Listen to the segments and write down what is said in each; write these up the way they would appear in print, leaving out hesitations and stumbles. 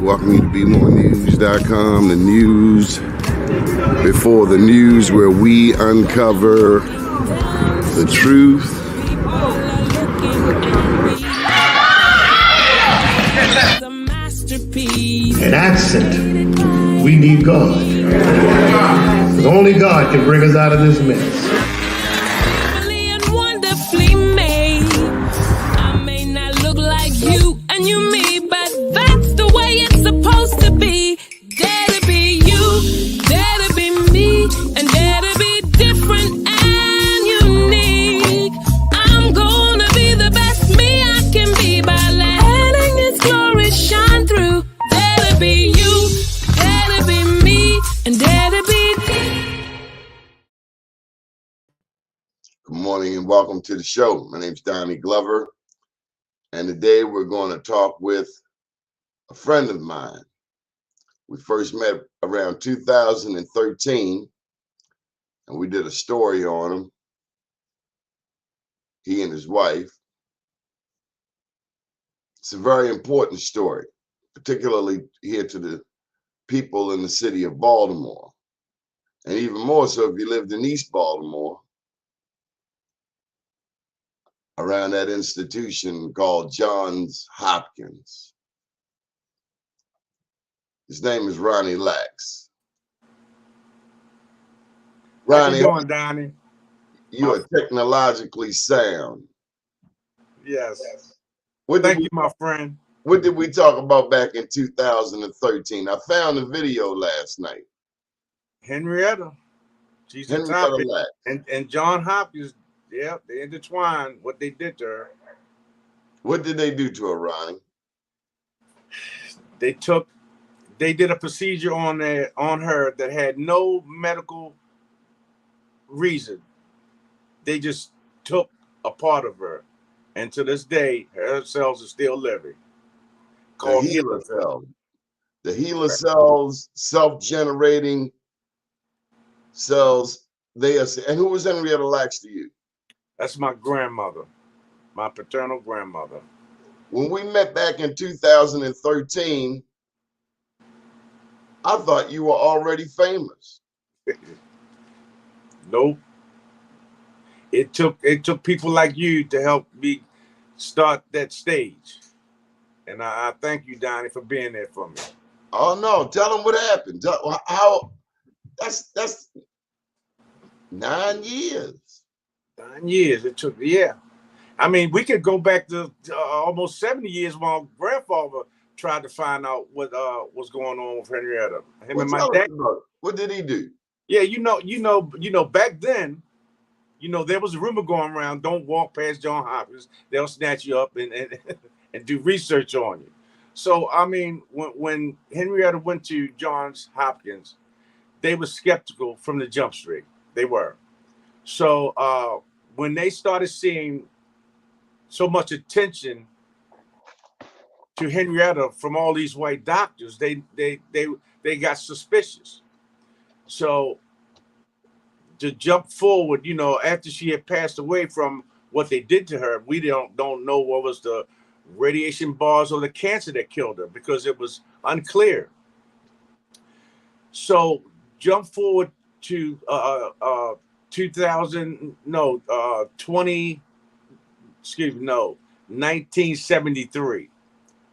welcome you to BeMoreNews.com, the news before the news, where we uncover the truth. An accent. We need God. Because only God can bring us out of this mess. Good morning and welcome to the show. My name's Doni Glover, and today we're going to talk with a friend of mine. We first met around 2013, and we did a story on him, he and his wife. It's a very important story, particularly here to the people in the city of Baltimore, and even more so if you lived in East Baltimore, around that institution called Johns Hopkins. His name is Ronnie Lax. Ronnie, how you doing, Donnie? You are technologically sound. Yes. Thank you, my friend. What did we talk about back in 2013? I found a video last night. Henrietta. She's the topic. And John Hopkins. Yeah, they intertwined what they did to her. What did they do to her, Ronnie? They did a procedure on her that had no medical reason. They just took a part of her, and to this day, her cells are still living. Called HeLa cells. The HeLa cells, self-generating cells. They are. And who was Henrietta Lax to you? That's my grandmother, my paternal grandmother. When we met back in 2013, I thought you were already famous. Nope. It took people like you to help me start that stage. And I thank you, Donnie, for being there for me. Oh no, tell them what happened. How that's 9 years. 9 years it took, yeah. I mean, we could go back to almost 70 years while grandfather tried to find out what was going on with Henrietta. Him and my dad. What did he do? Yeah, you know, back then, there was a rumor going around: don't walk past John Hopkins; they'll snatch you up and do research on you. So, I mean, when Henrietta went to Johns Hopkins, they were skeptical from the jump street. They were. So when they started seeing so much attention to Henrietta from all these white doctors, they got suspicious. So to jump forward, after she had passed away from what they did to her, we don't know what was the radiation bars or the cancer that killed her because it was unclear. So jump forward to 1973,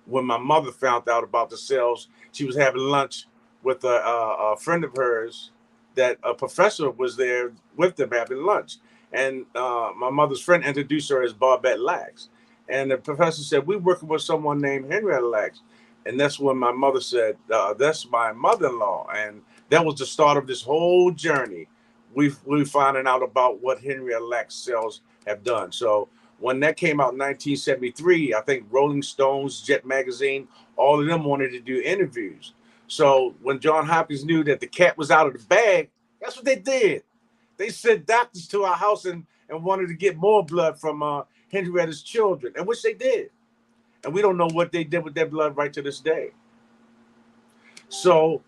when my mother found out about the cells. She was having lunch with a friend of hers, that a professor was there with them having lunch. And my mother's friend introduced her as Barbette Lax. And the professor said, we're working with someone named Henrietta Lax. And that's when my mother said, that's my mother-in-law. And that was the start of this whole journey. We're finding out about what Henrietta Lax cells have done. So when that came out in 1973, I think Rolling Stones, Jet Magazine, all of them wanted to do interviews. So when John Hopkins knew that the cat was out of the bag, that's what they did. They sent doctors to our house and wanted to get more blood from Henrietta's children, and which they did. And we don't know what they did with their blood right to this day. So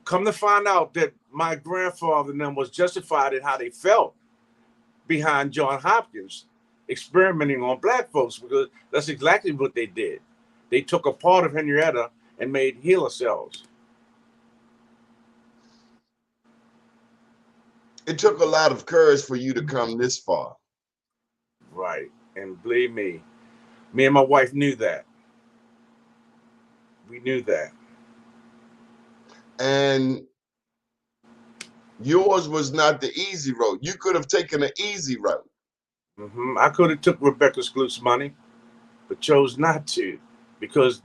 come to find out that my grandfather and them was justified in how they felt behind John Hopkins experimenting on black folks, because that's exactly what they did. They took a part of Henrietta and made healer cells. It took a lot of courage for you to come this far. Right. And believe me and my wife knew that. We knew that. And yours was not the easy road. You could have taken an easy route. I could have took Rebecca Skloot's money, but chose not to, because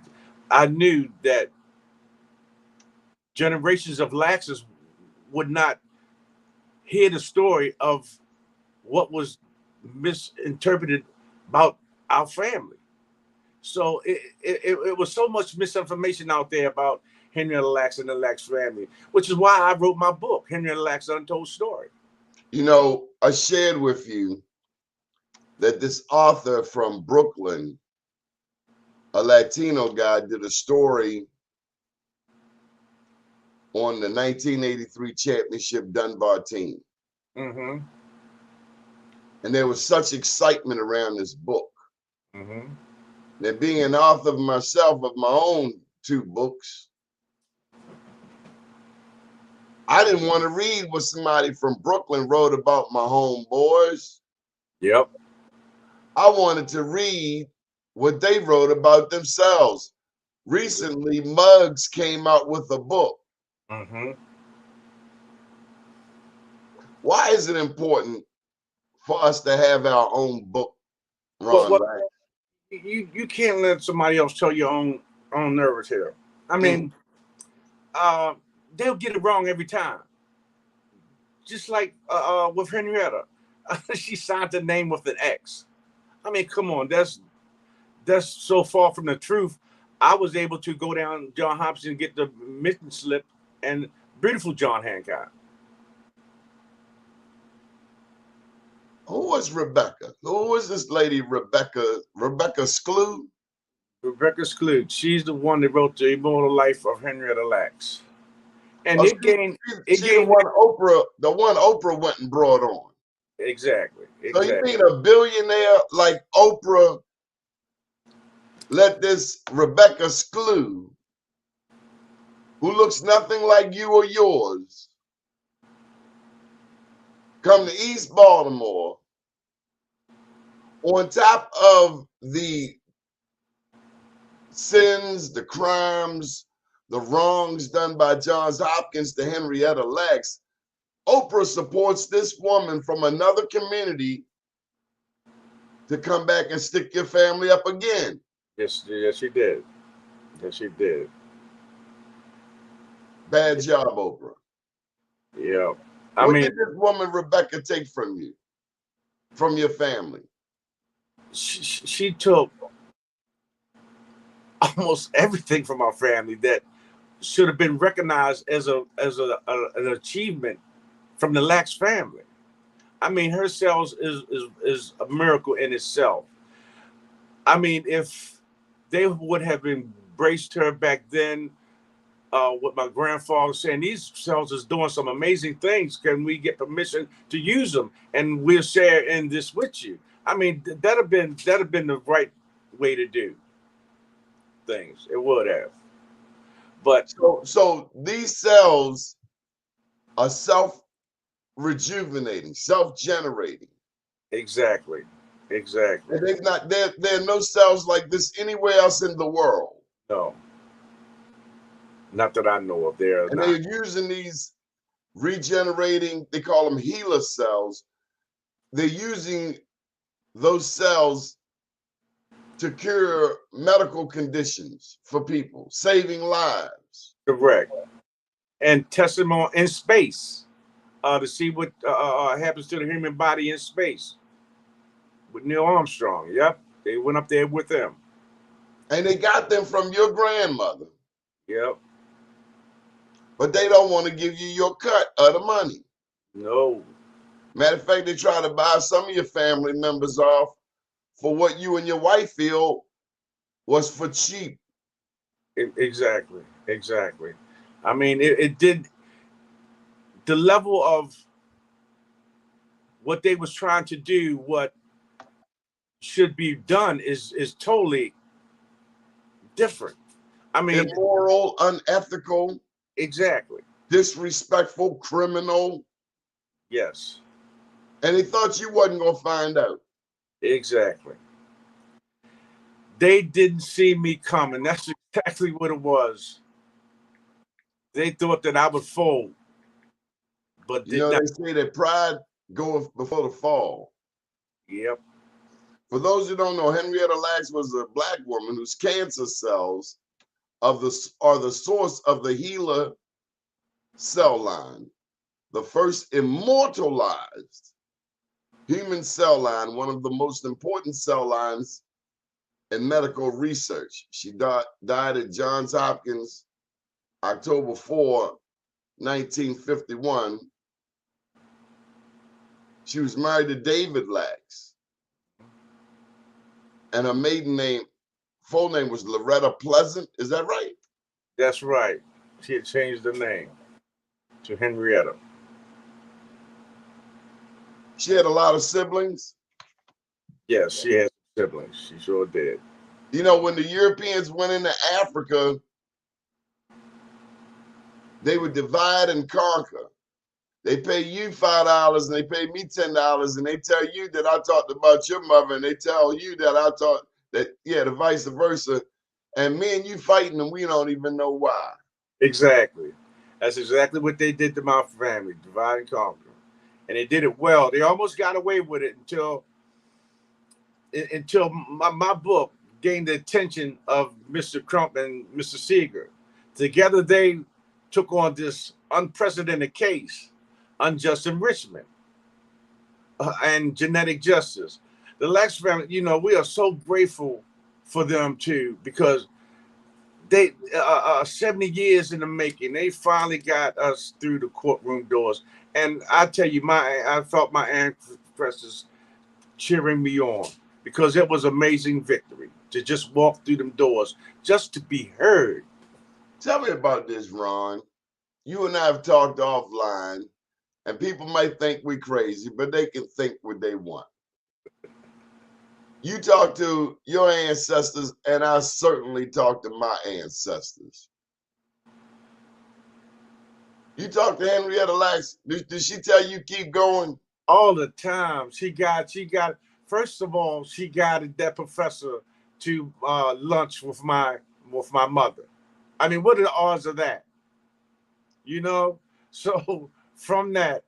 I knew that generations of Laxers would not hear the story of what was misinterpreted about our family. So it was so much misinformation out there about Henrietta Lacks and the Lacks family, which is why I wrote my book, Henrietta Lacks Untold Story. You know, I shared with you that this author from Brooklyn, a Latino guy, did a story on the 1983 championship Dunbar team. Mm-hmm. And there was such excitement around this book. Mm-hmm. That being an author myself of my own 2 books, I didn't want to read what somebody from Brooklyn wrote about my homeboys. Yep. I wanted to read what they wrote about themselves. Recently, Muggs came out with a book. Mm-hmm. Why is it important for us to have our own book, Ron? Well, you can't let somebody else tell your own narrative. I mean, they'll get it wrong every time. Just like with Henrietta, she signed the name with an X. I mean, come on, that's so far from the truth. I was able to go down John Hopkins and get the mission slip, and beautiful John Hancock. Who was Rebecca? Who was this lady, Rebecca Skloot? Rebecca Skloot. She's the one that wrote The Immortal Life of Henrietta Lacks. And She's the one Oprah went and brought on. Exactly. So you mean a billionaire like Oprah let this Rebecca Skloot, who looks nothing like you or yours, come to East Baltimore on top of the sins, the crimes, the wrongs done by Johns Hopkins to Henrietta Lacks? Oprah supports this woman from another community to come back and stick your family up again. Yes, she did. Yes, she did. Bad job, Oprah. Yeah. What did this woman Rebecca take from you, from your family? She took almost everything from our family that should have been recognized as an achievement from the Lacks family. I mean, her cells is a miracle in itself. I mean, if they would have embraced her back then, what my grandfather saying, these cells is doing some amazing things. Can we get permission to use them? And we'll share in this with you. I mean, that'd have been the right way to do things. It would have. But so these cells are self-rejuvenating, self-generating. Exactly. And there are no cells like this anywhere else in the world. No. Not that I know of. They're using these regenerating, they call them healer cells. They're using those cells to cure medical conditions for people, saving lives. Correct. And testing them in space to see what happens to the human body in space. With Neil Armstrong. Yep. They went up there with them. And they got them from your grandmother. Yep. But they don't want to give you your cut of the money. No. Matter of fact, they try to buy some of your family members off for what you and your wife feel was for cheap. Exactly. I mean, it did. The level of what they was trying to do, what should be done is totally different. I mean, immoral, unethical, exactly. disrespectful, criminal. Yes, And he thought you wasn't going to find out. exactly. They didn't see me coming. That's exactly what it was. They thought that I would fold, but You did know, not. they say that pride goeth before the fall. Yep. For those who don't know, Henrietta Lacks was a black woman whose cancer cells are the source of the HeLa cell line, the first immortalized human cell line, one of the most important cell lines in medical research. She died at Johns Hopkins October 4, 1951. She was married to David Lacks, and her full name was Loretta Pleasant. Is that right? That's right. She had changed the name to Henrietta. She had a lot of siblings. Yes, she had siblings. She sure did. You know, when the Europeans went into Africa, they would divide and conquer. They pay you $5 and they pay me $10, and they tell you that I talked about your mother, and they tell you that I talked that, yeah, the vice versa. And me and you fighting, and we don't even know why. Exactly. That's exactly what they did to my family, divide and conquer. And they did it well. They almost got away with it until my book gained the attention of Mr. Crump and Mr. Seeger. Together, they took on this unprecedented case, unjust enrichment and genetic justice. The Lex family, we are so grateful for them too, because they 70 years in the making. They finally got us through the courtroom doors, and I tell you, I felt my ancestors cheering me on, because it was amazing victory to just walk through them doors, just to be heard. Tell me about this, Ron. You and I have talked offline, and people might think we're crazy, but they can think what they want. You talk to your ancestors, and I certainly talk to my ancestors. You talk to Henrietta Lacks. Did she tell you keep going? All the time, she got. First of all, she guided that professor to lunch with my mother. I mean, what are the odds of that? You know. So from that,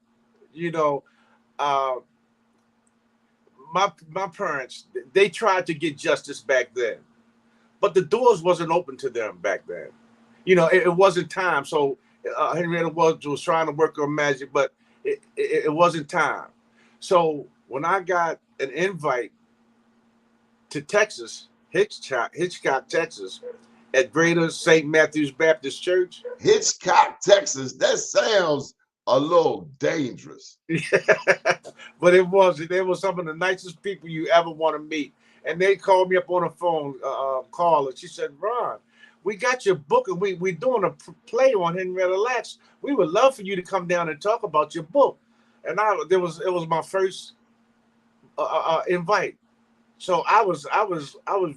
you know, uh, my parents, they tried to get justice back then, but the doors wasn't open to them back then. It wasn't time. So Henrietta was trying to work her magic, but it wasn't time. So when I got an invite to Texas, Hitchcock, Texas, at Greater St. Matthew's Baptist Church. Hitchcock, Texas. That sounds a little dangerous. But it wasn't. They were some of the nicest people you ever want to meet. And they called me up on the phone, call, and she said, Ron, we got your book, and we're doing a play on Henrietta Lacks. We would love for you to come down and talk about your book. And it was my first invite. So I was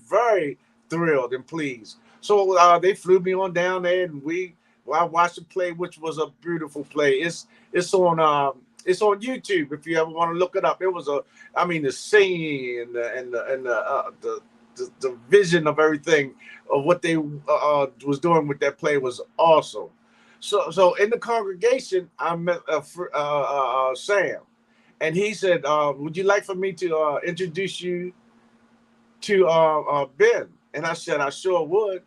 very thrilled and pleased. So they flew me on down there, and I watched the play, which was a beautiful play. It's on YouTube if you ever want to look it up. It was the singing and the vision of everything of what they was doing with that play was awesome. So in the congregation, I met Sam, and he said, "Would you like for me to introduce you to Ben?" And I said, "I sure would."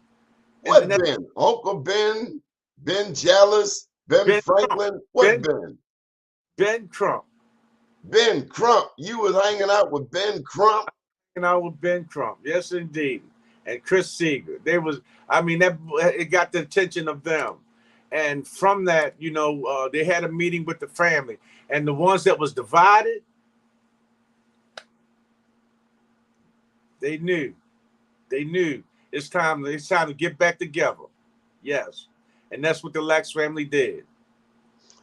What And then Ben? Uncle Ben? Ben Jealous? Ben Ben Crump, Franklin? What Ben Ben? Ben Crump, Ben Crump. You was hanging out with Ben Crump? and I was Ben Crump, yes indeed, and Chris Seeger. That it got the attention of them, and from that, they had a meeting with the family, and the ones that was divided, they knew, it's time to get back together. Yes, and that's what the Lax family did.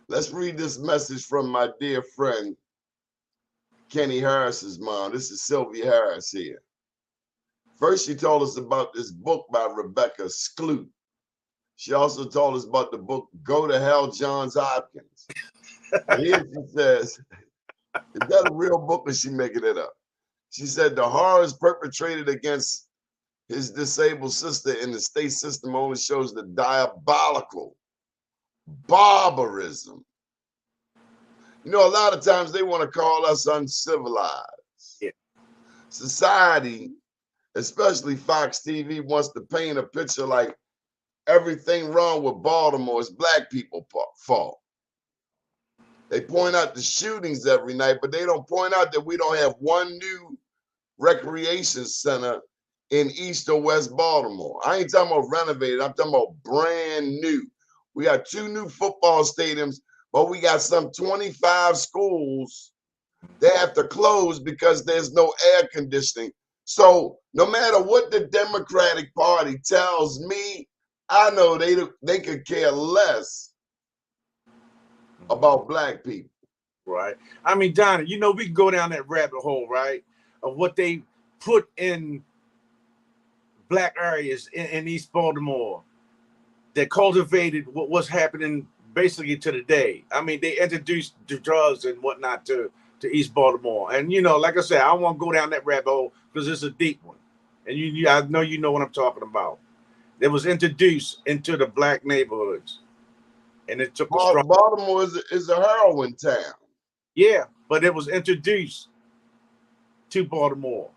Let's read this message from my dear friend, Kenny Harris's mom. This is Sylvia Harris here. First, she told us about this book by Rebecca Skloot. She also told us about the book Go to Hell, Johns Hopkins. And here she says, is that a real book or is she making it up? She said the horrors perpetrated against his disabled sister in the state system only shows the diabolical barbarism. You know, a lot of times they want to call us uncivilized. Yeah. Society, especially Fox TV, wants to paint a picture like everything wrong with Baltimore is black people's fault. They point out the shootings every night, but they don't point out that we don't have one new recreation center in East or West Baltimore. I ain't talking about renovated, I'm talking about brand new. We got 2 new football stadiums, but we got some 25 schools that have to close because there's no air conditioning. So no matter what the Democratic Party tells me, I know they could care less about black people. Right. I mean, Donnie, you know, we can go down that rabbit hole, right, of what they put in black areas in East Baltimore that cultivated what's happening basically to today. I mean, they introduced the drugs and whatnot to East Baltimore. And, you know, like I said, I don't want to go down that rabbit hole because it's a deep one. And I know you know what I'm talking about. That was introduced into the black neighborhoods. And it took a strong... Baltimore is a heroin town. Yeah, but it was introduced to Baltimore.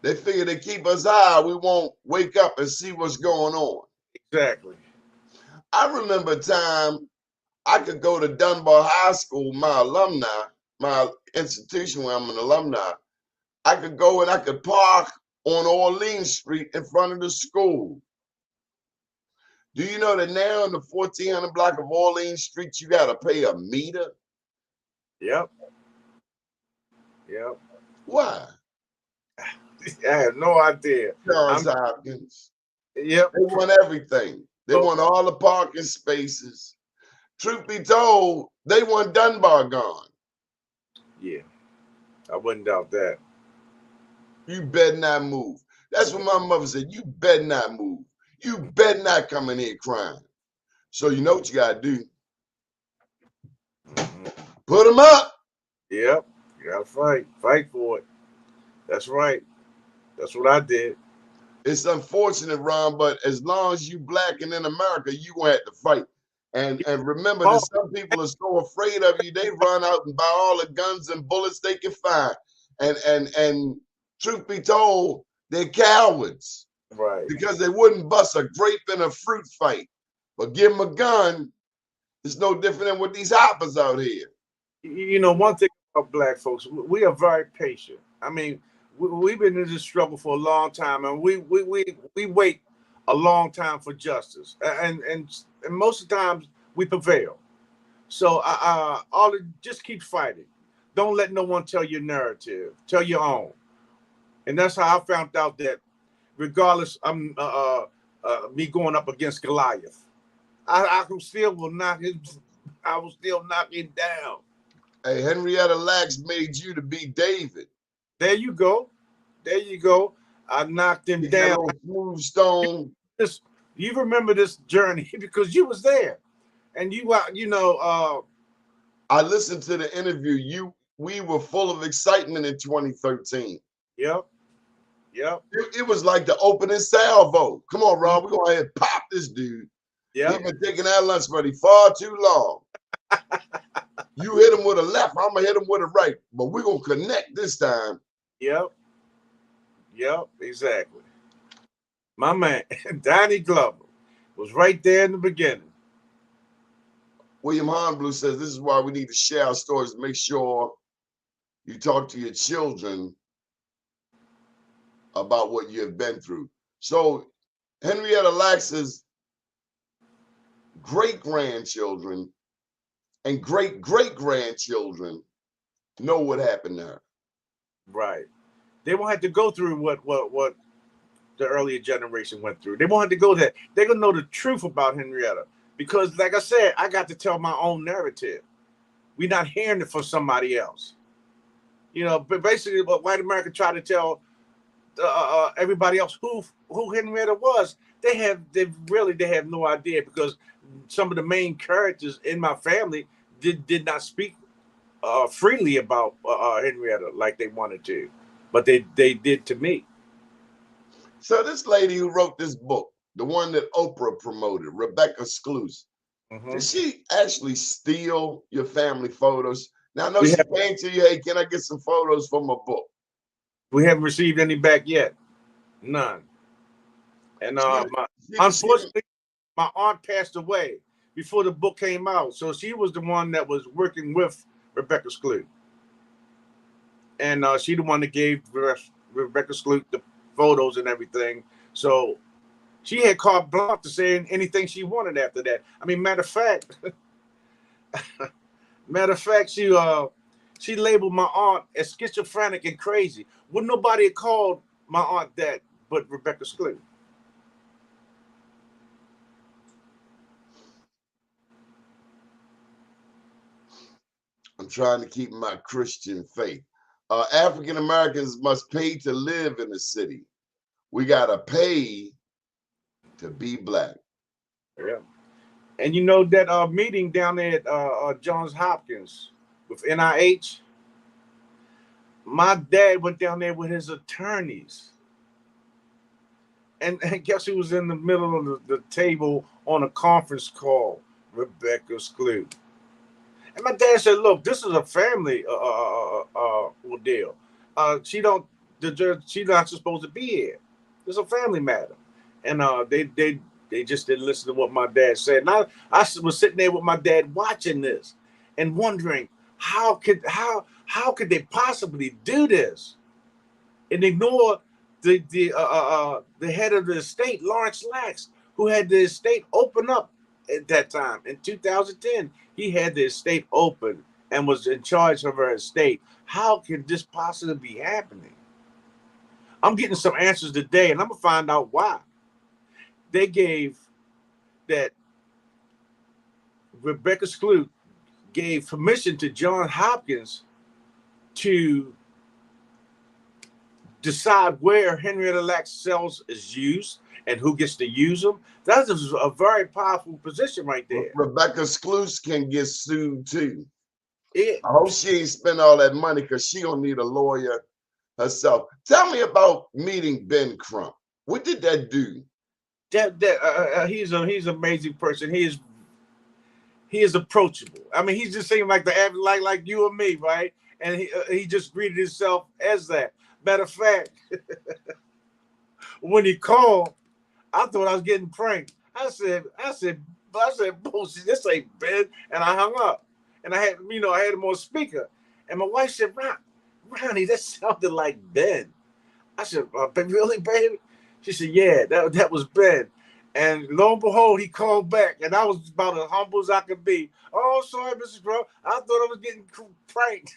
They figure they keep us high, we won't wake up and see what's going on. Exactly. I remember a time I could go to Dunbar High School, my institution where I'm an alumni. I could go and I could park on Orleans Street in front of the school. Do you know that now in the 1400 block of Orleans Street, you got to pay a meter? Yep. Yep. Why? I have no idea. Johns Hopkins. Yep. They want everything. They want all the parking spaces. Truth be told, they want Dunbar gone. Yeah. I wouldn't doubt that. You better not move. That's what my mother said. You better not move. You better not come in here crying. So you know what you got to do. Put them up. Yep. You got to fight. Fight for it. That's right. That's what I did. It's unfortunate, Ron, but as long as you black and in America, you gonna have to fight. And remember that some people are so afraid of you, they run out and buy all the guns and bullets they can find. And truth be told, they're cowards. Right. Because they wouldn't bust a grape in a fruit fight. But give them a gun, it's no different than with these hoppers out here. You know, one thing about black folks, we are very patient. I mean, we've been in this struggle for a long time, and we wait a long time for justice, and most of the times we prevail. So just keep fighting. Don't let no one tell your narrative. Tell your own. And that's how I found out that regardless, I'm me going up against Goliath, I will still knock him down. Hey, Henrietta Lacks made you to be David. There you go. There you go. I knocked him down. Smooth stone. You remember this journey because you was there, and I listened to the interview. We were full of excitement in 2013. Yep. Yep. It was like the opening salvo. Come on, Rob. We're going to pop this dude. Yeah. He's been taking that lunch money far too long. You hit him with a left, I'm going to hit him with a right. But we're going to connect this time. Yep. Yep, exactly. My man, Donnie Glover, was right there in the beginning. William Hornblue says this is why we need to share our stories. Make sure you talk to your children about what you have been through. So Henrietta Lax's great-grandchildren and great-great-grandchildren know what happened to her. Right. They won't have to go through what the earlier generation went through. They won't have to go there. They're going to know the truth about Henrietta. Because, like I said, I got to tell my own narrative. We're not hearing it from somebody else. You know, but basically what white America tried to tell everybody else who Henrietta was, they have no idea, because some of the main characters in my family did not speak freely about Henrietta like they wanted to, but they did to me. So this lady who wrote this book, the one that Oprah promoted, Rebecca Skloos, did she actually steal your family photos? Now I know she came to you, hey, can I get some photos from a book? We haven't received any back yet, none. And unfortunately, my aunt passed away before the book came out, so she was the one that was working with Rebecca Skloot, and she the one that gave Rebecca Skloot the photos and everything. So she had carte blanche to say anything she wanted after that. I mean, matter of fact, she labeled my aunt as schizophrenic and crazy. Wouldn't nobody have called my aunt that but Rebecca Skloot. I'm trying to keep my Christian faith. African Americans must pay to live in the city. We gotta pay to be black. Yeah. And you know that meeting down there at Johns Hopkins with NIH, my dad went down there with his attorneys. And guess who was in the middle of the table on a conference call? Rebecca Skloot. And my dad said, "Look, this is a family ordeal. She's not supposed to be here. It's a family matter." And they just didn't listen to what my dad said. And I was sitting there with my dad watching this and wondering how could they possibly do this and ignore the head of the estate, Lawrence Lax, who had the estate open up at that time in 2010. He had the estate open and was in charge of her estate. How could this possibly be happening? I'm getting some answers today, and I'm gonna find out why. They gave that Rebecca Skloot gave permission to Johns Hopkins to decide where Henrietta Lacks cells is used and who gets to use them. That is a very powerful position right there. Rebecca Skloot can get sued too. I hope she ain't spend all that money because she don't need a lawyer herself. Tell me about meeting Ben Crump. What did that do? He's an amazing person. He is approachable. I mean, he just seemed like like you and me, right? And he just greeted himself as that. Matter of fact, when he called, I thought I was getting pranked. I said, bullshit, this ain't Ben. And I hung up. And I had him on speaker. And my wife said, Ronnie, that sounded like Ben. I said, really, baby? She said, yeah, that was Ben. And lo and behold, he called back. And I was about as humble as I could be. Oh, sorry, Mrs. Crow. I thought I was getting pranked.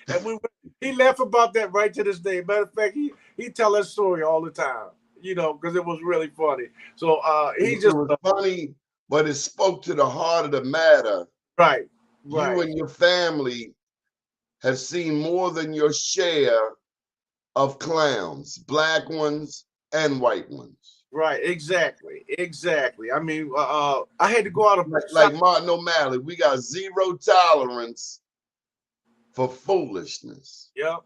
And he laughed about that right to this day. Matter of fact, he tell that story all the time, because it was really funny. So it was funny, but it spoke to the heart of the matter. Right. You and your family have seen more than your share of clowns, black ones and white ones. Right, exactly. I mean, I had to go out of like Martin O'Malley. We got zero tolerance for foolishness. Yep.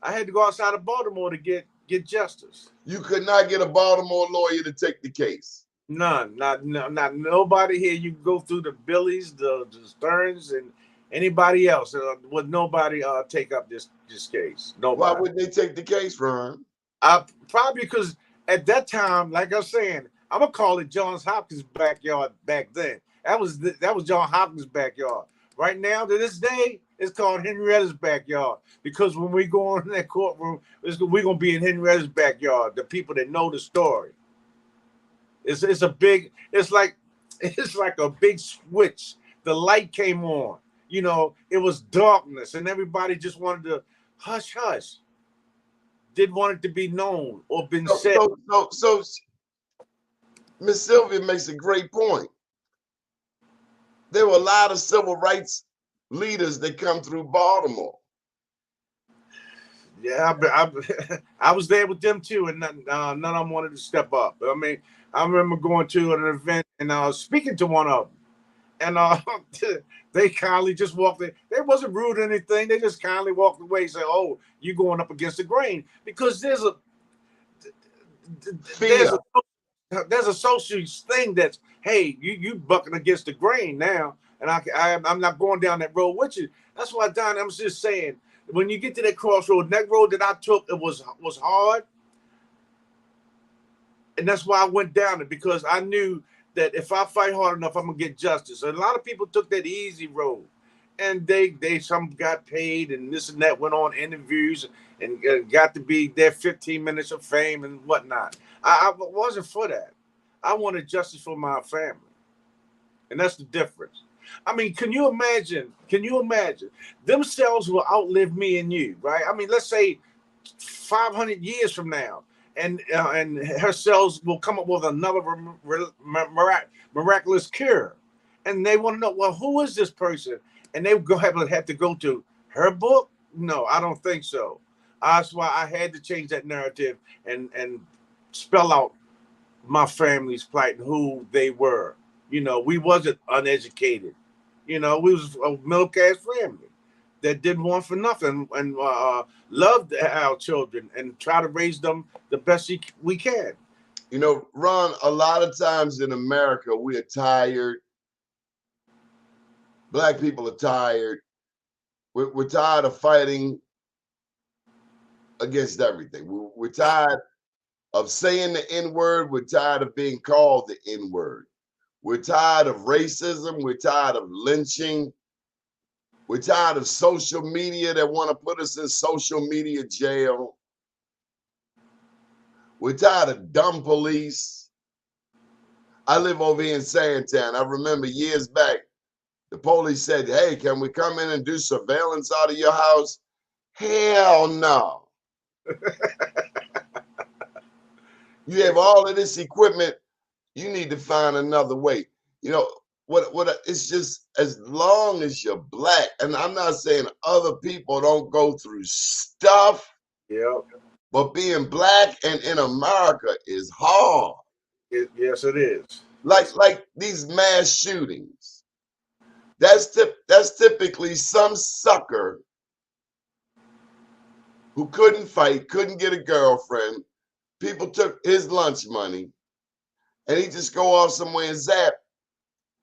I had to go outside of Baltimore to get justice. You could not get a Baltimore lawyer to take the case. None. Not nobody here. You go through the Billies, the Stearns, and anybody else. Would nobody take up this case? Nobody. Why would they take the case, Ron? Probably because at that time, like I was saying, I'm gonna call it Johns Hopkins' backyard back then. That was Johns Hopkins' backyard. Right now, to this day, it's called Henrietta's backyard, because when we go in that courtroom, we're gonna be in Henrietta's backyard. The people that know the story. It's like a big switch. The light came on. It was darkness, and everybody just wanted to hush. Didn't want it to be known or been said. So Miss Sylvia makes a great point. There were a lot of civil rights leaders that come through Baltimore. Yeah, I was there with them too, and none of them wanted to step up. I mean, I remember going to an event and speaking to one of them, and they kindly just walked in. They wasn't rude or anything. They just kindly walked away and said, "Oh, you going up against the grain," because there's Fear. a there's a social thing that's, hey, you bucking against the grain now, and I'm not going down that road with you. That's why, Don, I'm just saying, when you get to that crossroad, that road that I took, it was hard, and that's why I went down it, because I knew that if I fight hard enough, I'm gonna get justice. And a lot of people took that easy road, and they some got paid and this and that, went on interviews and got to be their 15 minutes of fame and whatnot. I wasn't for that. I wanted justice for my family, and that's the difference. I mean, can you imagine? Can you imagine? Them cells will outlive me and you, right? I mean, let's say 500 years from now, and her cells will come up with another miraculous cure, and they want to know, well, who is this person? And they go have to go to her book. No, I don't think so. That's why I had to change that narrative and spell out my family's plight and who they were. You know, we wasn't uneducated. You know, we was a middle class family that didn't want for nothing, and loved our children and try to raise them the best we can. You know, Ron, a lot of times in America, we are tired. Black people are tired. We're tired of fighting against everything. We're tired of saying the N word. We're tired of being called the N word. We're tired of racism. We're tired of lynching. We're tired of social media that want to put us in social media jail. We're tired of dumb police. I live over here in Sandtown. I remember years back, the police said, "Hey, can we come in and do surveillance out of your house?" Hell no. You have all of this equipment. You need to find another way. You know, what it's just, as long as you're black, and I'm not saying other people don't go through stuff, Yeah, but being black and in America is hard. yes, it is. Yes. Like these mass shootings. That's typically some sucker who couldn't fight, couldn't get a girlfriend. People took his lunch money, and he just go off somewhere and zap.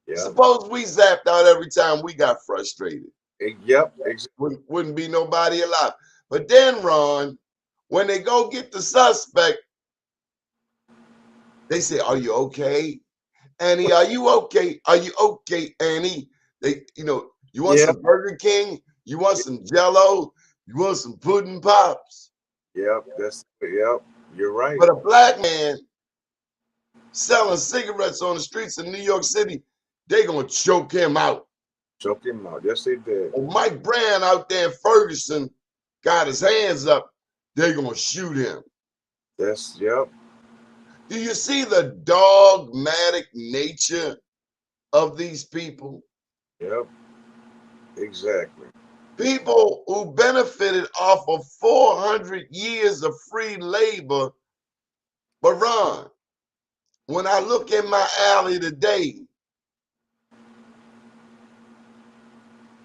Yeah. Suppose we zapped out every time we got frustrated. Yep. Exactly. Wouldn't be nobody alive. But then, Ron, when they go get the suspect, they say, "Are you okay, Annie? Are you okay? Are you okay, Annie?" You want Yeah. some Burger King? You want some Jello? You want some pudding pops? Yep. Yep. You're right. But a black man selling cigarettes on the streets of New York City, they gonna choke him out. Choke him out. Yes, they did. Or Mike Brown out there in Ferguson got his hands up, they gonna shoot him. Yes. Yep. Do you see the dogmatic nature of these people? Yep. Exactly. People who benefited off of 400 years of free labor. But Ron, when I look in my alley today,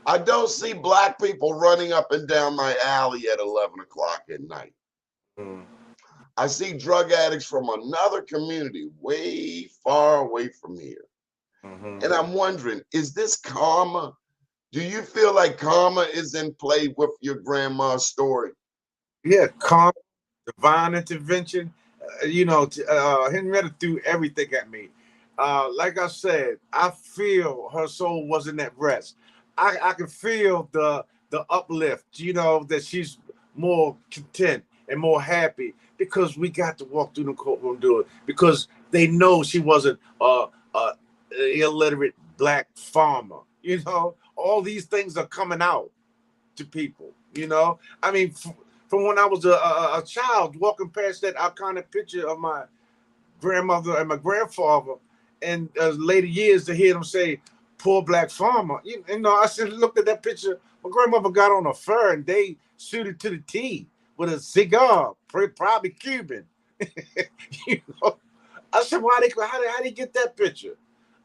I don't see black people running up and down my alley at 11 o'clock at night. Mm. I see drug addicts from another community way far away from here. Mm-hmm. And I'm wondering, is this karma? Do you feel like karma is in play with your grandma's story? Yeah. Calm, divine intervention. Henrietta threw everything at me. Like I said, I feel her soul was in that rest. I can feel the uplift. That she's more content and more happy because we got to walk through the courtroom, do it, because they know she wasn't a illiterate black farmer. All these things are coming out to people. I mean, from when I was a child, walking past that iconic picture of my grandmother and my grandfather, and later years to hear them say, "Poor black farmer." I said, looked at that picture. My grandmother got on a fur, and they suited to the T with a cigar, probably Cuban. You know, I said, how they get that picture?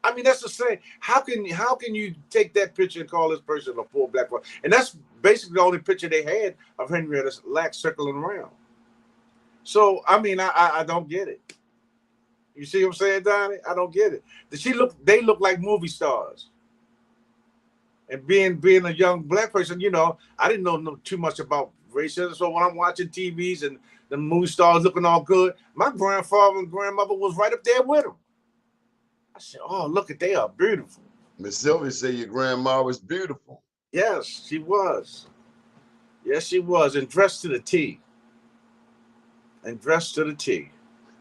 I mean, that's the same. How can you take that picture and call this person a poor black boy? And that's basically the only picture they had of Henrietta Lacks circling around. So I mean, I don't get it. You see what I'm saying, Donnie? I don't get it. They look like movie stars. And being a young black person, you know, I didn't know too much about racism. So when I'm watching TVs and the movie stars looking all good, my grandfather and grandmother was right up there with them. I said, "Oh, look at they are beautiful." Miss Sylvia said your grandma was beautiful. Yes, she was. Yes, she was, and dressed to the T. And dressed to the T.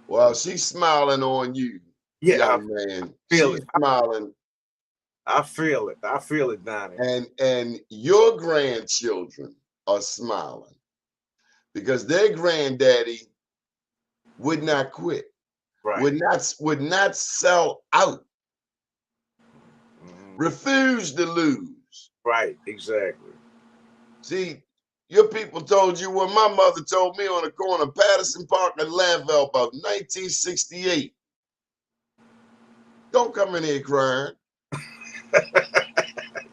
Well, she's smiling on you, Yeah, young man. feel She's it. smiling. I feel it. I feel it, Donnie. And your grandchildren are smiling because their granddaddy would not quit, Right. would not sell out, refused to lose. Right, exactly. See, your people told you what my mother told me on the corner of Patterson Park and Lanville about 1968. Don't come in here crying.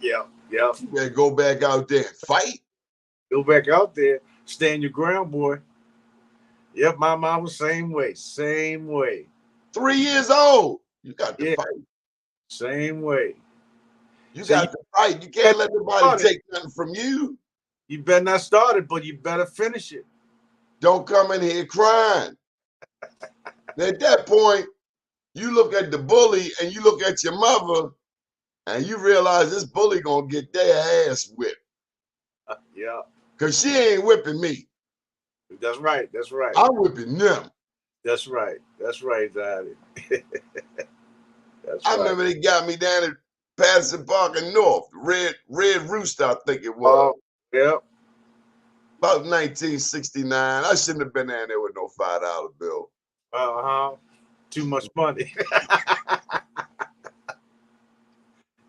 Yeah. You better go back out there and fight. Go back out there, stand your ground, boy. Yep, my mom was same way. 3 years old. You got to fight. Same way. You got to fight. You can't let nobody take nothing from you. You better not start it, but you better finish it. Don't come in here crying. At that point, you look at the bully and you look at your mother and you realize this bully gonna get their ass whipped. Yeah. Because she ain't whipping me. That's right. That's right. I'm whipping them. That's right. That's right, Daddy. I remember they got me down at Patterson Park in North, Red Rooster, I think it was. Yep. About 1969. I shouldn't have been down there with no $5 bill. Too much money.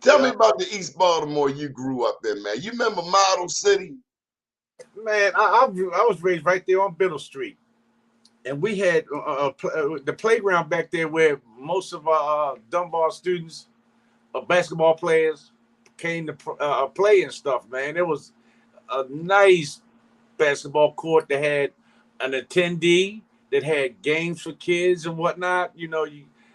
Tell me about the East Baltimore you grew up in, man. You remember Model City? Man, I was raised right there on Biddle Street. And we had the playground back there where most of our Dunbar students, basketball players, came to play and stuff, man. It was a nice basketball court that had an attendee that had games for kids and whatnot, you know,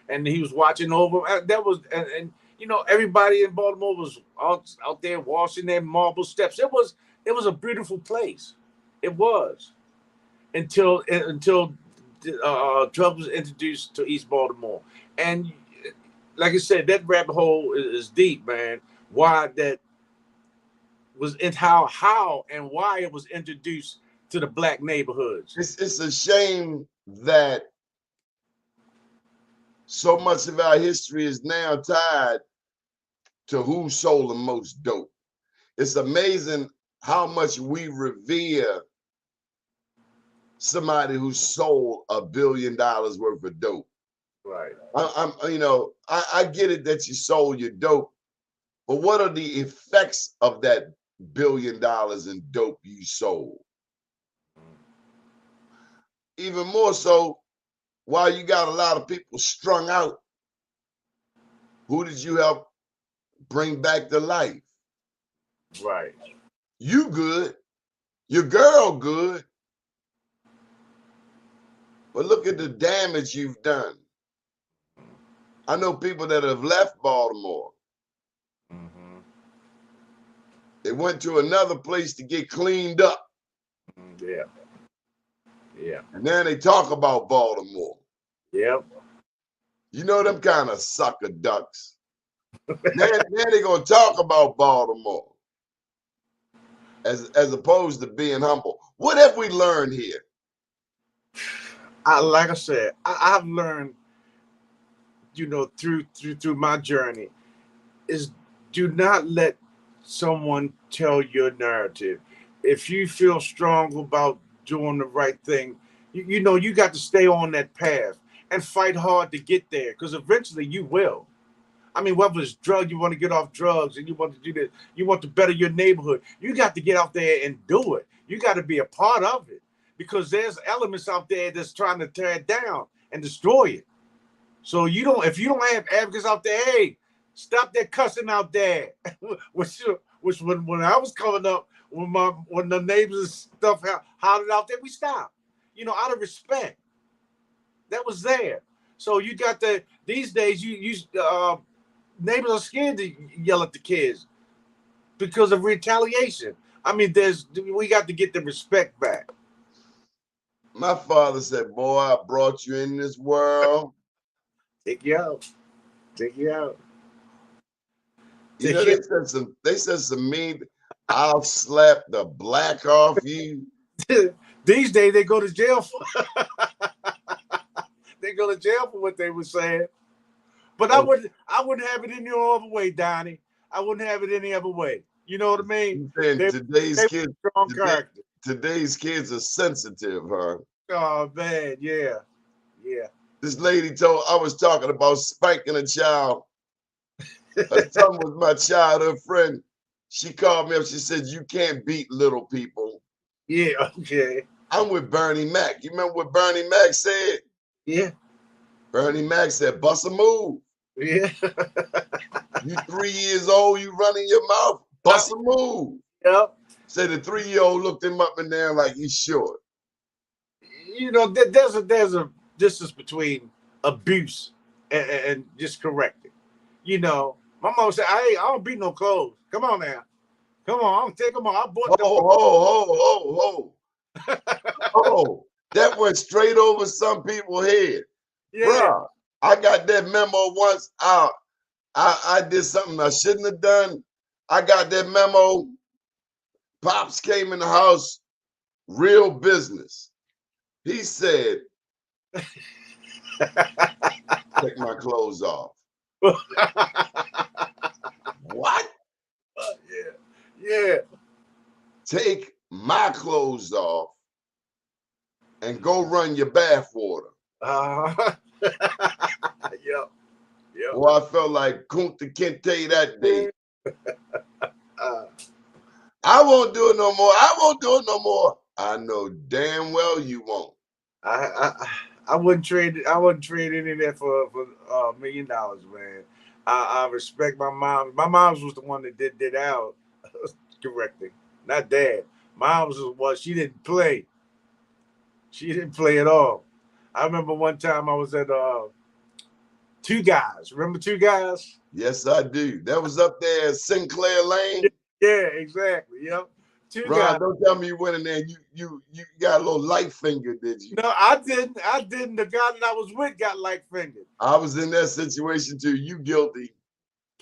and he was watching over. That was, and you know, everybody in Baltimore was out there washing their marble steps. It was a beautiful place. It was until drugs was introduced to East Baltimore. And like I said, that rabbit hole is deep, man. Why that was in how and why it was introduced to the black neighborhoods. It's a shame that so much of our history is now tied to who sold the most dope. It's amazing how much we revere somebody who sold $1 billion worth of dope. Right. I get it that you sold your dope, but what are the effects of that $1 billion in dope you sold? Even more so, while you got a lot of people strung out, who did you help bring back to life? Right. You good, your girl good, but look at the damage you've done. I know people that have left Baltimore. They went to another place to get cleaned up. Yeah. And then they talk about Baltimore. Yep. You know them kind of sucker ducks. Then they're gonna talk about Baltimore as opposed to being humble. What have we learned here? Like I said, I've learned, you know, through my journey, is do not let someone tell your narrative. If you feel strong about doing the right thing, you know, you got to stay on that path and fight hard to get there, because eventually you will. I mean, whether it's drug, you want to get off drugs and you want to do this, you want to better your neighborhood, you got to get out there and do it. You got to be a part of it, because there's elements out there that's trying to tear it down and destroy it. So if you don't have advocates out there, hey, stop that cussing out there. which when I was coming up, when the neighbors and stuff hollered out there, we stopped. Out of respect. That was there. So you got these days neighbors are scared to yell at the kids because of retaliation. I mean, we got to get the respect back. My father said, boy, I brought you in this world. Take you out. Take you out. They said some mean, I'll slap the black off you. These days they go to jail for what they were saying. But I wouldn't have it any other way, Donnie. I wouldn't have it any other way. You know what I mean? Today's kids are sensitive, huh? Oh man, yeah. This lady I was talking about spanking a child. Her son was my childhood friend. She called me up. She said, "You can't beat little people." Yeah, okay. I'm with Bernie Mac. You remember what Bernie Mac said? Yeah. Bernie Mac said, "Bust a move." Yeah. You 3 years old, you running your mouth, bust a move. Yep. Say the 3-year-old looked him up and down like he's short. There's a distance between abuse and just correcting. My mom said, I don't beat no clothes. Come on now. Come on, I'm take them on. I bought them. Oh, that went straight over some people's head. Yeah. Bruh, I got that memo once. I did something I shouldn't have done. I got that memo. Pops came in the house, real business. He said, take my clothes off. What? Yeah. Take my clothes off and go run your bath water. Yep. Well, I felt like Kunta Kinte that day. I won't do it no more. I won't do it no more. I know damn well you won't. I wouldn't trade any of that for $1 million, man. I respect my mom. My mom's was the one that did out correcting, not dad. Mom's was she didn't play. She didn't play at all. I remember one time I was at Two Guys. Remember Two Guys? Yes, I do. That was up there at Sinclair Lane. Yeah, exactly. Yep. Two Guys. Don't tell me you went in there and you got a little light finger, did you? No, I didn't. The guy that I was with got light fingered. I was in that situation too. You guilty.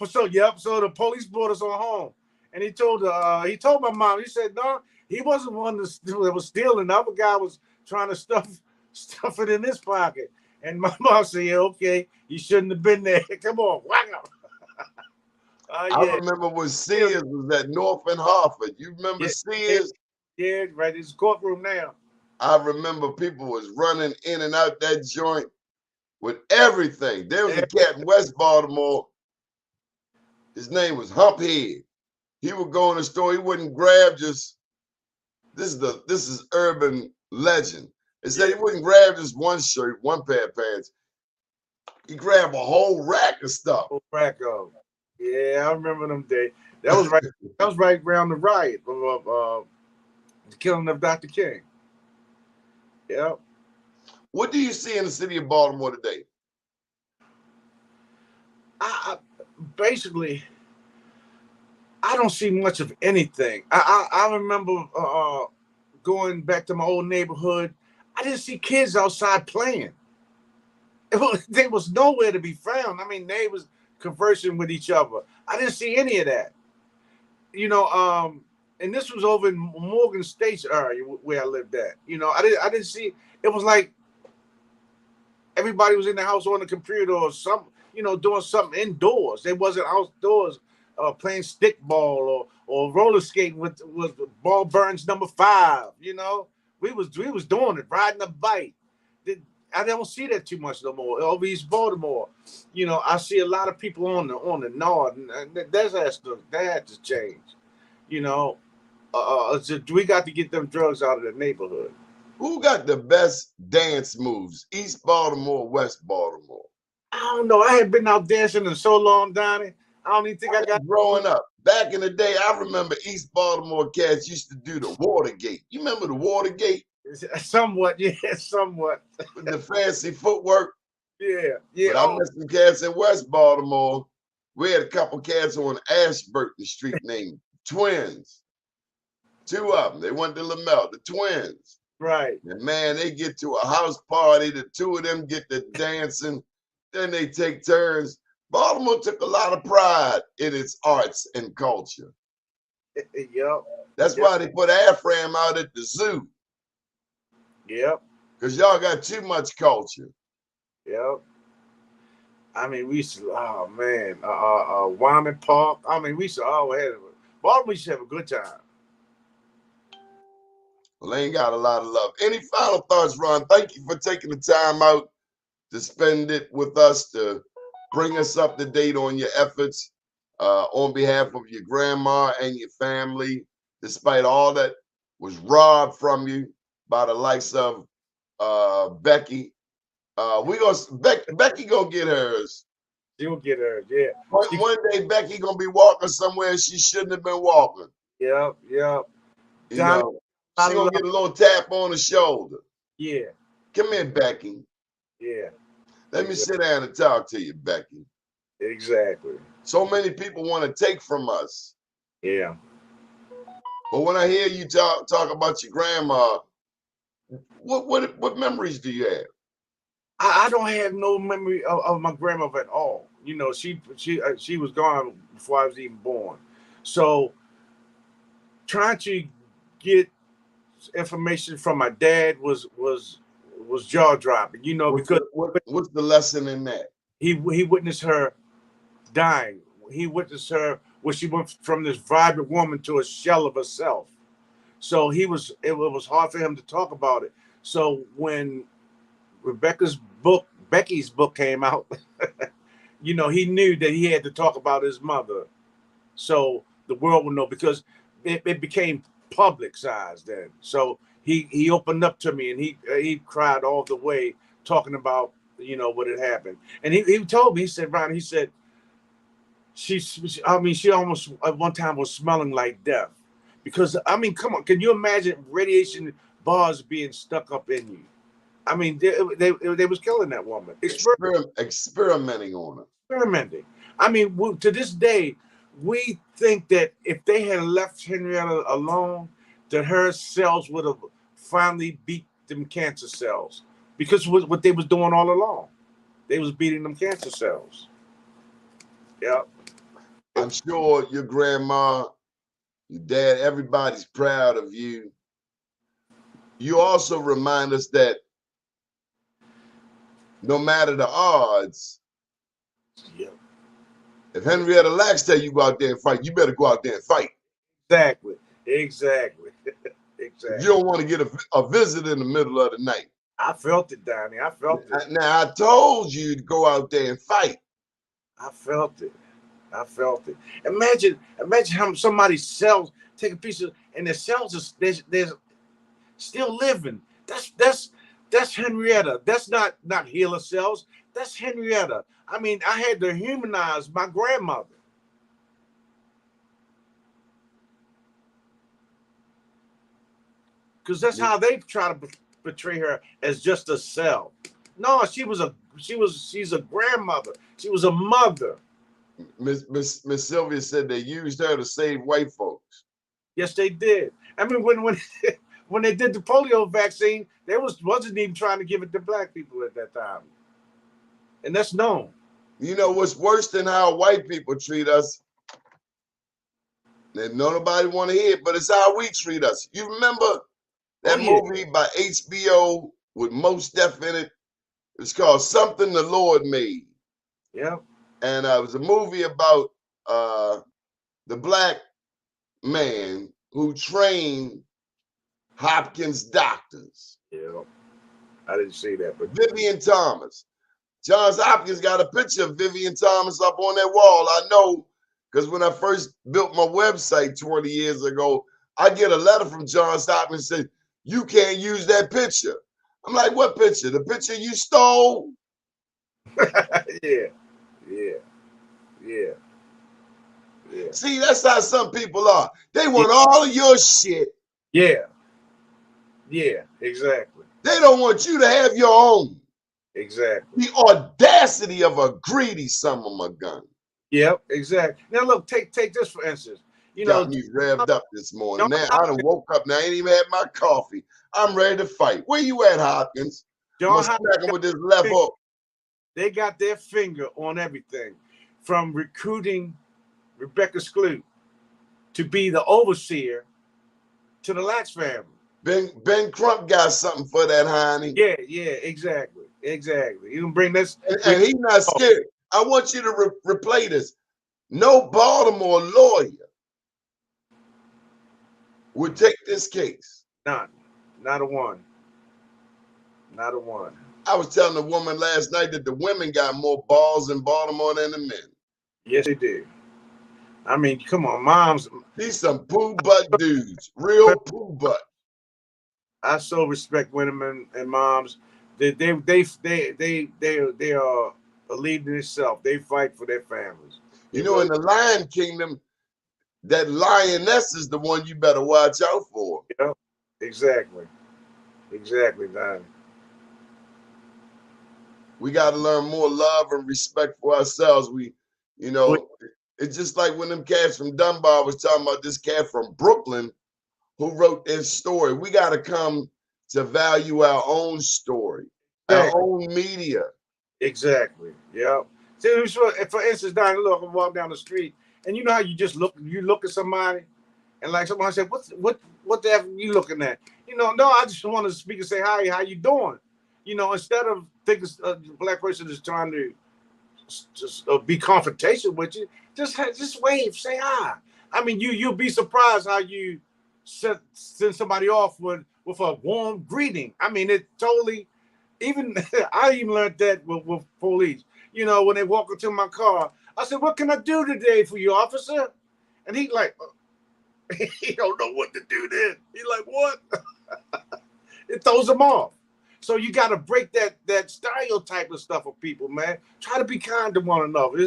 So the police brought us on home. And he told my mom, he said, no, he wasn't one that was stealing. The other guy was trying to stuff it in his pocket. And my mom said, yeah, okay, you shouldn't have been there. Come on, whack him. I remember when Sears was at North and Hartford. You remember Sears? Yeah, right. It's a courtroom now. I remember people was running in and out that joint with everything. There was a cat in West Baltimore. His name was Humphead. He would go in the store. He wouldn't grab just this is urban legend. It said he wouldn't grab just one shirt, one pair of pants. He grabbed a whole rack of stuff. Whole rack of. Yeah, I remember them days. That was right. That was right around the riot of the killing of Dr. King. Yeah. What do you see in the city of Baltimore today? Basically, I don't see much of anything. I remember going back to my old neighborhood. I didn't see kids outside playing. They was nowhere to be found. I mean, neighbors conversing with each other. I didn't see any of that. And this was over in Morgan State area where I lived at. I didn't see. It was like everybody was in the house on the computer or something, doing something indoors. They wasn't outdoors playing stickball or roller skating with Ball Burns number 5. We was doing it, riding a bike. I don't see that too much no more. Over East Baltimore, I see a lot of people on the north, and that had to change. We got to get them drugs out of the neighborhood. Who got the best dance moves? East Baltimore, West Baltimore? I don't know. I had been out dancing in so long, Donnie. I don't even think I got Growing up, back in the day, I remember East Baltimore cats used to do the Watergate. You remember the Watergate? somewhat, yeah, somewhat. With the fancy footwork. Yeah, yeah. But I met some cats in West Baltimore. We had a couple cats on Ashburton Street named Twins. Two of them. They went to Lamel, the Twins. Right. And man, they get to a house party. The two of them get to dancing. Then they take turns. Baltimore took a lot of pride in its arts and culture. Yep. That's why they put Afram out at the zoo. Yep. Because y'all got too much culture. Yep. I mean, we used to, oh man, Wyman Park. I mean, we used to always have, Baltimore used to have a good time. Well, they ain't got a lot of love. Any final thoughts, Ron? Thank you for taking the time out to spend it with us, to bring us up to date on your efforts on behalf of your grandma and your family, despite all that was robbed from you by the likes of Becky. Becky gonna get hers. She'll get hers, yeah. One day Becky gonna be walking somewhere she shouldn't have been walking. Yep, yep. You know, she gonna get a little tap on the shoulder. Yeah. Come here, Becky. Yeah. Let me sit down and talk to you, Becky. Exactly. So many people want to take from us. Yeah. But when I hear you talk about your grandma, what memories do you have? I don't have no memory of my grandmother at all. You know, she was gone before I was even born. So trying to get information from my dad was jaw dropping. You know, because what's the lesson in that? He witnessed her dying. He witnessed her where she went from this vibrant woman to a shell of herself. So it was hard for him to talk about it. So when Becky's book came out, you know, he knew that he had to talk about his mother, so the world would know, because it became publicized then. So he opened up to me, and he cried all the way, talking about, you know, what had happened. And he told me, he said, Ron, he said, she almost at one time was smelling like death, because I mean, come on, can you imagine radiation bars being stuck up in you? I mean, they was killing that woman. Experimenting on her. Experimenting. I mean, to this day, we think that if they had left Henrietta alone, that her cells would have finally beat them cancer cells, because what they was doing all along. They was beating them cancer cells. Yeah. I'm sure your grandma, your dad, everybody's proud of you. You also remind us that no matter the odds, yeah, if Henrietta Lacks tell you go out there and fight, you better go out there and fight. Exactly. Exactly. You don't want to get a visit in the middle of the night. I felt it, Donnie. I felt it. Now, I told you to go out there and fight. I felt it. I felt it. Imagine how somebody's cells take a piece of, and their cells is they're still living. That's Henrietta. That's not healer cells. That's Henrietta. I mean, I had to humanize my grandmother. Because that's how they try to portray her, as just a cell. No, she's a grandmother. She was a mother. Miss Sylvia said they used her to save white folks. Yes, they did. I mean, when they did the polio vaccine, they wasn't even trying to give it to black people at that time. And that's known. You know what's worse than how white people treat us? And nobody want to hear it, but it's how we treat us. You remember that movie by HBO with Mos Def in it? It's called Something the Lord Made. Yeah. And it was a movie about the black man who trained Hopkins doctors. Yeah. I didn't see that, but Vivian Thomas. Johns Hopkins got a picture of Vivian Thomas up on that wall. I know, because when I first built my website 20 years ago, I get a letter from Johns Hopkins saying, you can't use that picture. I'm like, what picture? The picture you stole? Yeah, yeah, yeah, yeah, See, that's how some people are. They want all of your shit. yeah, yeah, exactly, They don't want you to have your own. exactly. The audacity of a greedy son of a gun. Yep, exactly. Now look, take this for instance. You Got know, me revved up this morning. John Now I done Hopkins, woke up. Now I ain't even had my coffee. I'm ready to fight. Where you at, Hopkins? I'm John gonna Hopkins, smack him with this left hook. they got their finger on everything, from recruiting Rebecca Skloot to be the overseer to the Lax family. Ben Crump got something for that, honey. Yeah, yeah, exactly, exactly. You can bring this, And he's not scared. I want you to replay this. No Baltimore lawyer would take this case. none, not a one, not a one. I was telling a woman last night that the women got more balls in Baltimore than the men. Yes, they do. I mean, come on, moms. These some poo butt dudes, real poo butt. I so respect women and moms. They are a leader itself. They fight for their families. You know, in the Lion Kingdom, that lioness is the one you better watch out for. Yeah, exactly, exactly, Don. We got to learn more love and respect for ourselves. It's just like when them cats from Dunbar was talking about this cat from Brooklyn who wrote this story. We got to come to value our own story, our own media. Exactly. Yeah. See, for instance, Don, look, I walk down the street, and you know how you look at somebody, and like somebody said, what the F are you looking at? No, I just want to speak and say hi, how you doing? Instead of thinking a black person is trying to just be confrontational with you, just wave, say hi. I mean, you'll be surprised how you send somebody off with a warm greeting. I mean, it totally. Even I even learned that with police. When they walk into my car, I said, "What can I do today for you, officer?" And he like, he don't know what to do then. He's like, "What?" It throws him off. So you got to break that stereotype of stuff with people, man. Try to be kind to one another.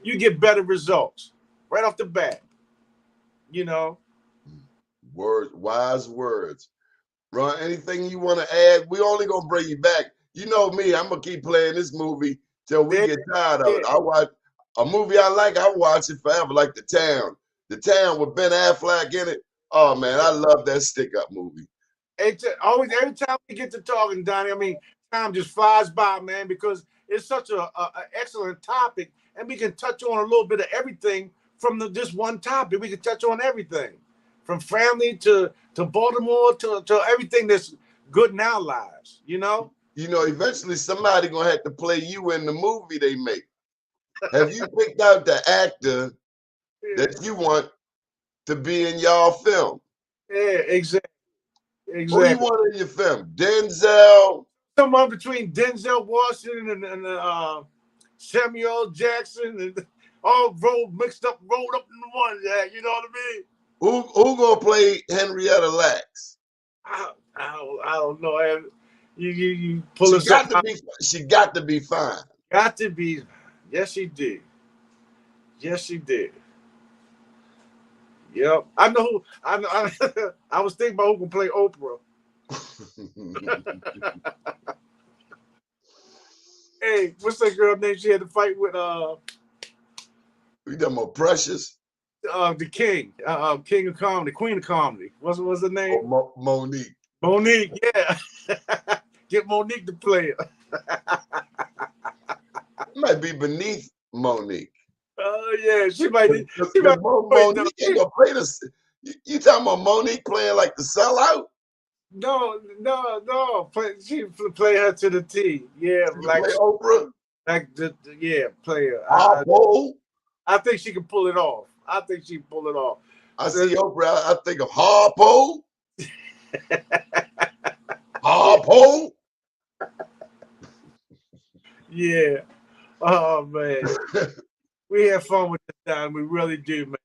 You get better results right off the bat. Words, wise words. Ron, anything you want to add? We only gonna bring you back. You know me, I'm gonna keep playing this movie till we get tired of it. I watch a movie I like, I watch it forever, like The Town. The Town with Ben Affleck in it. Oh man, I love that stick-up movie. It's always every time we get to talking, Donnie, I mean, time just flies by, man, because it's such a excellent topic, and we can touch on a little bit of everything from this one topic. We can touch on everything, from family to Baltimore to everything that's good in our lives. Eventually somebody gonna have to play you in the movie they make. Have you picked out the actor that you want to be in y'all film? Yeah, exactly. Who you want in your film? Denzel? Someone between Denzel Washington and Samuel Jackson, and all mixed up, rolled up in one. Yeah, you know what I mean? Who gonna play Henrietta Lacks? I don't know. You pull us up. She got to be fine. Got to be. Yes, she did. Yes, she did. Yep. I know who. I was thinking about who can play Oprah. Hey, what's that girl name she had to fight with? We talking about Precious? The king, king of comedy, queen of comedy. What's the name? Oh, Monique. Monique, yeah. Get Monique to play it. It might be beneath Monique. Oh yeah, she might. Monique ain't gonna play this. You talking about Monique playing like the sellout? No. She play her to the T. Yeah, like play Oprah. Like play her. I think she can pull it off. I see Oprah. I think of Harpo. Harpo. Yeah. Oh man. We have fun with this time. We really do, man.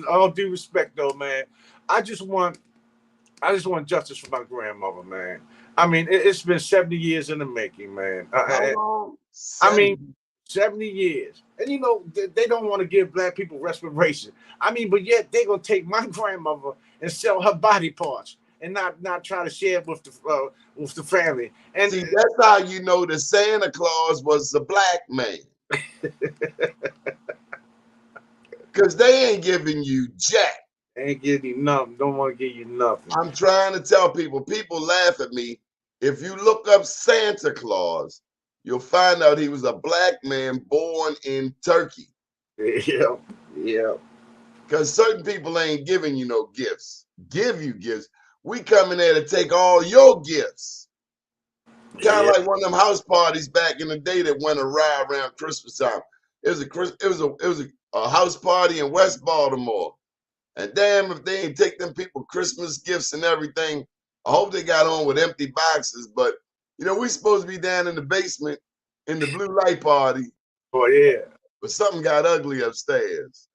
All due respect though, man. I just want I just want justice for my grandmother, man. I mean, it's been 70 years in the making, man. How long? I mean, 70 years. And you know, they don't want to give black people respiration. I mean, but yet they're gonna take my grandmother and sell her body parts and not try to share it with the family. And see, that's how you know the Santa Claus was a black man. Because they ain't giving you jack. ain't giving you nothing. Don't want to give you nothing. I'm trying to tell people laugh at me. If you look up Santa Claus, you'll find out he was a black man born in Turkey. Yeah, yeah. Because certain people ain't giving you no gifts. Give you gifts. We come in there to take all your gifts. Kind of like one of them house parties back in the day that went awry around Christmas time. It was a house party in West Baltimore. And damn if they ain't take them people Christmas gifts and everything. I hope they got on with empty boxes. But, you know, we supposed to be down in the basement in the blue light party. Oh, yeah. But something got ugly upstairs.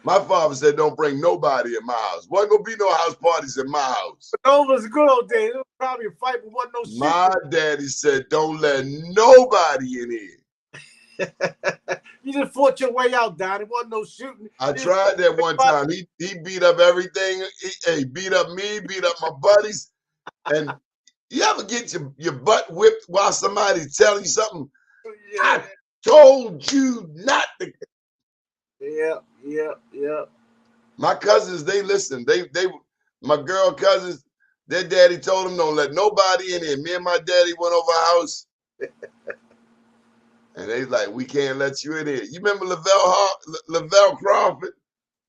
My father said, don't bring nobody in my house. Wasn't going to be no house parties in my house. But those was good old days. It was probably a fight, but wasn't no shit. My daddy said, don't let nobody in here. You just fought your way out, Don. It wasn't no shooting. I tried that one time. He beat up everything. He beat up me, beat up my buddies. And you ever get your butt whipped while somebody's telling you something? Yeah. I told you not to. Yeah. My cousins, they listen. My girl cousins, their daddy told them don't let nobody in here. Me and my daddy went over our house. And they like, we can't let you in here. You remember Lavelle Crawford?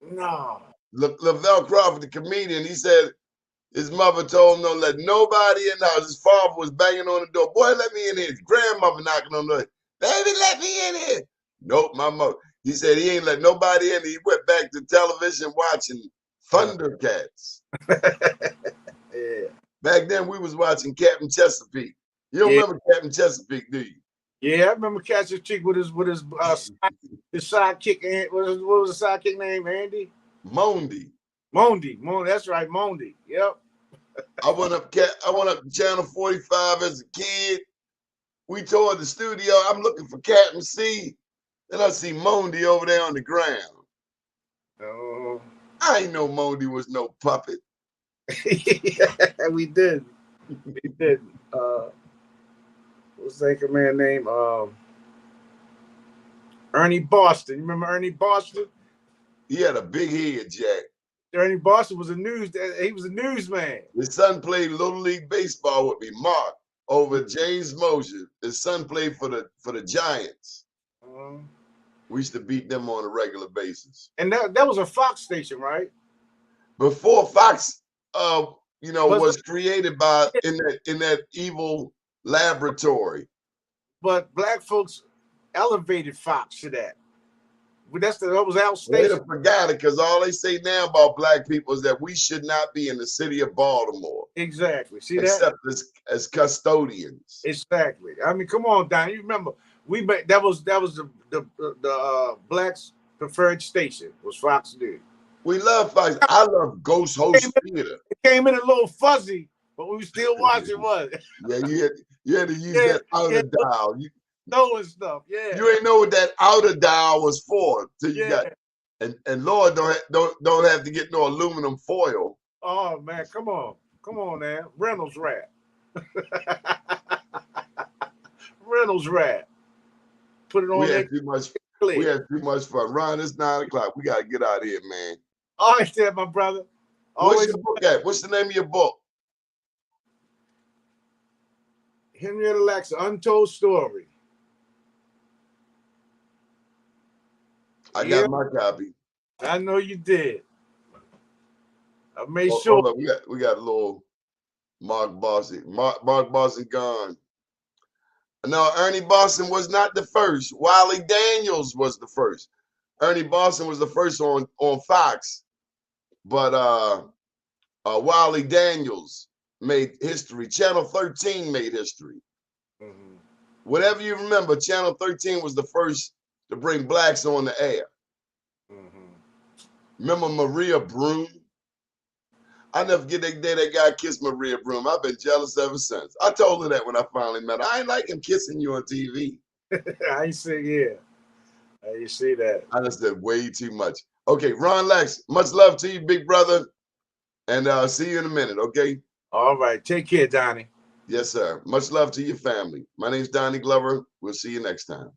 No. Lavelle Crawford, the comedian, he said his mother told him don't let nobody in the house. His father was banging on the door. Boy, let me in here. His grandmother knocking on the door. Baby, let me in here. Nope, my mother. He said he ain't let nobody in. He went back to television watching Thundercats. Yeah. Back then, we was watching Captain Chesapeake. You don't remember Captain Chesapeake, do you? Yeah, I remember Captain Chesapeake with his sidekick. What was the sidekick name? Andy? Mondi. That's right, Mondi. Yep. I went up to Channel 45 as a kid. We toured the studio. I'm looking for Captain C. Then I see Mondi over there on the ground. Oh. I ain't know Mondi was no puppet. We did. What's that man name? Ernie Boston. You remember Ernie Boston? He had a big head, Jack. Ernie Boston was he was a newsman. His son played Little League Baseball with me, Mark, over James Mosher. His son played for the Giants. We used to beat them on a regular basis. And that was a Fox station, right? Before Fox, was created by in that evil laboratory. But black folks elevated Fox to that. But that was our station. They forgot it because all they say now about black people is that we should not be in the city of Baltimore. Exactly. See except as custodians. Exactly. I mean, come on, Don. You remember that was the blacks' preferred station was Fox News. We love Fox. I love Ghost Host Theater. It came in a little fuzzy, but we still watching what? Yeah, you had to use that outer dial. Knowing stuff, yeah. You ain't know what that outer dial was for till you got, and Lord don't have to get no aluminum foil. Oh man, come on now, Reynolds wrap. Reynolds wrap. Put it on. We had too much fun. Ron, it's 9 o'clock. We gotta get out of here, man. All right, there, my brother. What's your book at? What's the name of your book? Henrietta Lacks, Untold Story. I got my copy. I know you did. I made sure. Hold up. We got a little Mark Boston. Mark Boston gone. No, Ernie Boston was not the first. Wiley Daniels was the first. Ernie Boston was the first on Fox, but Wiley Daniels made history. Channel 13 made history. Mm-hmm. Whatever you remember, Channel 13 was the first to bring blacks on the air. Mm-hmm. Remember Maria Broom? I never forget that day that guy kissed my rib room. I've been jealous ever since. I told her that when I finally met her. I ain't like him kissing you on TV. I see, yeah. You see that. I just said way too much. Okay, Ron Lex, much love to you, big brother. And see you in a minute, okay? All right. Take care, Donnie. Yes, sir. Much love to your family. My name's Donnie Glover. We'll see you next time.